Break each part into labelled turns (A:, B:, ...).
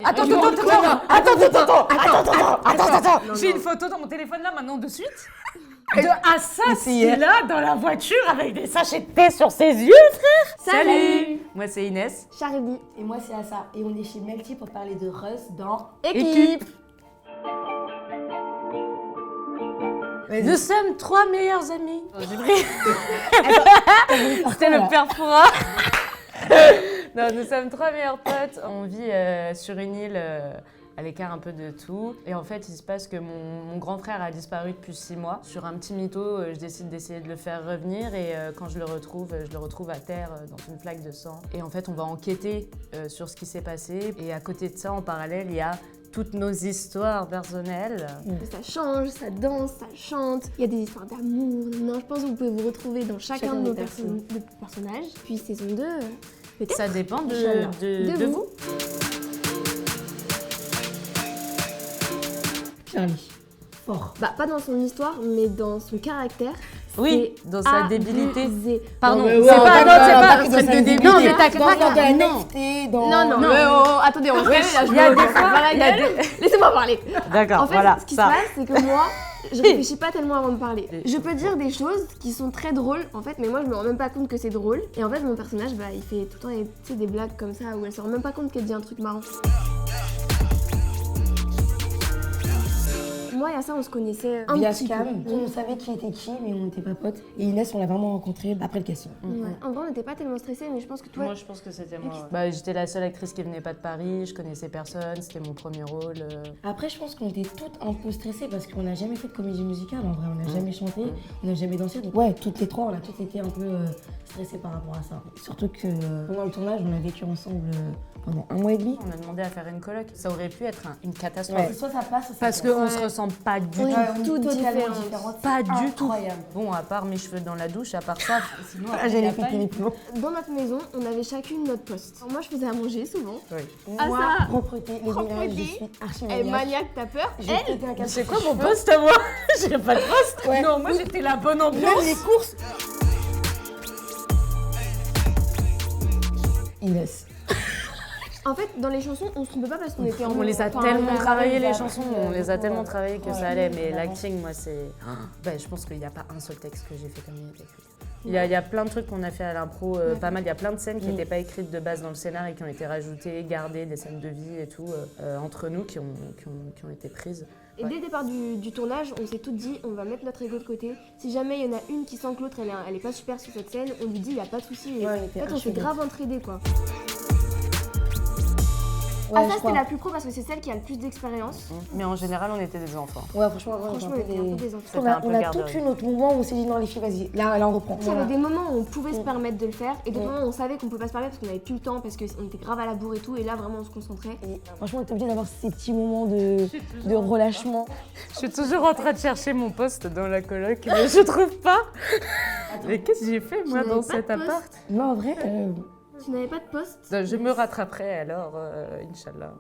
A: Attends. J'ai une photo dans mon téléphone là maintenant de suite. De Assas qui est là dans la voiture avec des sachets de thé sur ses yeux, frère. Salut. Moi c'est Inès.
B: Charlie.
C: Et moi c'est Assa. Et on est chez Melty pour parler de Russ dans
B: Équipe.
A: Nous sommes 3 meilleurs amis. Oh, j'ai pris. C'était le père Foura. Non, nous sommes 3 meilleurs potes. On vit sur une île à l'écart un peu de tout. Et en fait, il se passe que mon grand frère a disparu depuis 6 mois. Sur un petit mytho, je décide d'essayer de le faire revenir. Et quand je le retrouve à terre dans une flaque de sang. Et en fait, on va enquêter sur ce qui s'est passé. Et à côté de ça, en parallèle, il y a toutes nos histoires personnelles.
B: Ça change, ça danse, ça chante. Il y a des histoires d'amour. Non, je pense que vous pouvez vous retrouver dans chacun de nos personnages. Puis saison 2, peut-être.
A: Ça dépend de vous.
C: Charlie. Fort.
B: Bah, pas dans son histoire, mais dans son caractère.
A: Oui, dans sa débilité.
B: Abusé.
A: Pardon,
C: Non, mais
A: c'est
C: ouais,
A: pas
C: dans
A: un truc
C: sa
A: de
C: débilité.
A: débile.
B: Non, mais t'as
C: Dans
B: pas
C: la
B: non.
C: naïveté, dans...
B: Non, attendez, on se calme, là, je
A: Il y a
B: me
A: des
B: fais
A: fois,
B: pas la
A: il y a
B: gueule. Laissez-moi parler.
A: D'accord,
B: En fait,
A: voilà,
B: ce qui
A: ça.
B: se passe, c'est que moi, je réfléchis pas tellement avant de parler. Je peux dire des choses qui sont très drôles, en fait, mais moi, je me rends même pas compte que c'est drôle. Et en fait, mon personnage, bah, il fait tout le temps des blagues comme ça, où elle se rend même pas compte qu'elle dit un truc marrant. Moi et Assa, on se connaissait un
C: Via
B: petit
C: Scam.
B: peu.
C: On savait qui était qui, mais on n'était pas potes. Et Inès, on l'a vraiment rencontrée après le casting.
B: Ouais. En vrai, on n'était pas tellement stressés, mais je pense que toi...
A: Moi, je pense que c'était moi. Bah, j'étais la seule actrice qui venait pas de Paris, je connaissais personne, c'était mon premier rôle.
C: Après, je pense qu'on était toutes un peu stressées parce qu'on n'a jamais fait de comédie musicale. En vrai, on n'a jamais chanté, on n'a jamais dansé. Donc, ouais, toutes les trois, on a toutes été un peu stressées par rapport à ça. Surtout que pendant le tournage, on a vécu ensemble pendant 1 mois et demi.
A: On a demandé à faire une coloc. Ça aurait pu être une catastrophe.
C: Ouais. Soit ça passe, soit ça
A: Parce
C: passe.
A: qu'on se ressemble pas du
B: Ouais.
A: tout.
C: on est
B: Toutes
C: totalement
B: différentes.
C: différentes.
A: Pas du tout.
C: Incroyable.
A: Bon, à part mes cheveux dans la douche, à part ça, sinon.
C: Ah, j'allais faire les plombs.
B: Dans notre maison, on avait chacune notre poste. Alors moi, je faisais à manger souvent.
A: Oui.
B: Ah,
C: Moi,
B: ça.
C: propreté, les
B: Propreté.
C: ménages, je suis archi
B: Elle est
C: maniaque.
B: maniaque, t'as peur.
C: J'ai
B: Elle,
C: pété un câble
A: C'est
C: sur
A: quoi
C: ses
A: mon
C: cheveux.
A: poste à moi? J'ai pas de poste.
C: Ouais.
A: Non, moi j'étais la bonne ambiance.
C: Même les courses. Inès.
B: en fait, dans les chansons, on se trompait pas parce qu'on était en
A: On les a
B: enfin,
A: tellement
B: on a-
A: travaillé les
C: a
A: chansons,
C: appris,
A: on les a tellement
C: ouais.
A: travaillé que
C: Ouais.
A: ça allait, mais
C: Ouais.
A: l'acting, moi c'est. Ben, je pense qu'il n'y a pas un seul texte que j'ai fait comme il était écrit. Il y a plein de trucs qu'on a fait à l'impro, pas mal. Il y a plein de scènes qui n'étaient pas écrites de base dans le scénario et qui ont été rajoutées, gardées, des scènes de vie et tout, entre nous qui ont été prises.
B: Et dès le départ du tournage, on s'est toutes dit, on va mettre notre ego de côté. Si jamais il y en a une qui sent que l'autre, elle est pas super sur cette scène, on lui dit, il y a pas de souci. Et
C: Ouais, on
B: en
C: était
B: fait, on
C: archi
B: s'est
C: bêtes.
B: grave entraidés, quoi.
C: Ouais,
B: Ah,
C: je
B: ça,
C: crois.
B: c'était la plus pro parce que c'est celle qui a le plus d'expérience.
A: Mais en général, on était des enfants.
C: Ouais, franchement,
B: Franchement, on était un peu des enfants.
A: C'était un peu
C: on a
A: garderie.
C: toutes eu notre moment où on s'est dit, non, les filles, vas-y, là, on reprend.
B: Il y avait des moments où on pouvait se
C: Mm.
B: permettre de le faire et d'autres
C: Mm.
B: moments où on savait qu'on pouvait pas se permettre parce qu'on avait plus le temps, parce qu'on était grave à la bourre et tout, et là vraiment on se concentrait.
C: Et franchement, on était obligé d'avoir ces petits moments de relâchement.
A: Je suis toujours en train de chercher mon poste dans la coloc, mais je trouve pas. Mais qu'est-ce que j'ai fait moi
B: Tu
A: dans
B: n'avais pas
A: cet
B: de poste
A: appart?
C: Non, en vrai,
B: Tu n'avais pas de poste?
A: Je me rattraperai alors, Inch'Allah.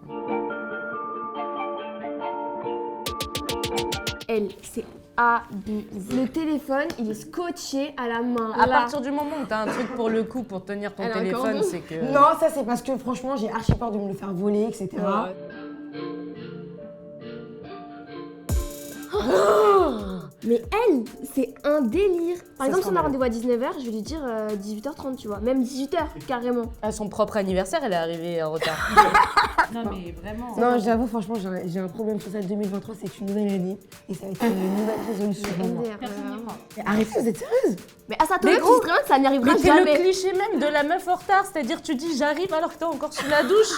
B: Elle, c'est abusé. Le téléphone, il est scotché à la main.
A: À
B: là.
A: partir du moment où t'as un truc pour le coup pour tenir ton
B: Elle a un
A: téléphone,
B: cordon.
A: c'est que.
C: non, ça c'est parce que franchement, j'ai archi peur de me le faire voler, etc.
B: Mais elle, c'est un délire. Par
A: Ça
B: exemple, si
A: sera
B: on a
A: mal.
B: rendez-vous à 19h, je vais lui dire 18h30, tu vois. Même 18h, carrément.
A: À son propre anniversaire, elle est arrivée en retard. Non mais vraiment.
C: Non, j'avoue, franchement, j'ai un problème sur ça. 2023, c'est une nouvelle année et ça va être une nouvelle résolution. vraiment.
B: MDR,
C: Mais arrêtez, vous êtes sérieuse?
B: Mais à ça,
A: Mais
B: toi, tu
A: gros,
B: sais très bien que ça n'y arrivera
A: Mais c'est le
B: jamais.
A: cliché même de la meuf en retard, c'est-à-dire tu dis j'arrive alors que t'es encore sous la douche.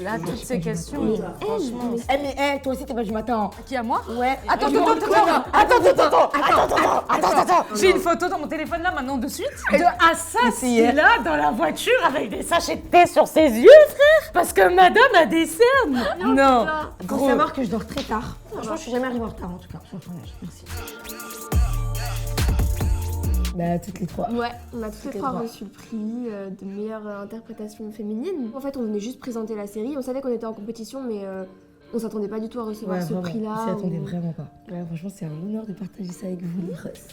A: Là, toutes ces questions, franchement.
C: Eh, mais toi aussi, t'es pas du matin.
A: Qui à moi?
C: Ouais.
A: Attends. J'ai une photo dans mon téléphone là maintenant de suite de Assas
C: c'est
A: qui
C: hier.
A: est là dans la voiture avec des sachets de thé sur ses yeux, frère. Parce que madame a des cernes. Non.
C: Faut
A: Gros.
C: savoir que je dors très tard. Franchement, je suis jamais arrivée en retard en tout cas sur le tournage. Merci. Bah, toutes les trois.
B: Ouais, on a toutes les
C: les
B: trois
C: trois.
B: reçu le prix de meilleure interprétation féminine. En fait, on venait juste présenter la série. On savait qu'on était en compétition, mais on s'attendait pas du tout à recevoir ce
C: vraiment.
B: prix-là.
C: On s'y attendait
B: ou-
C: vraiment pas. Ouais, franchement, c'est un honneur de partager ça avec vous, les Russ.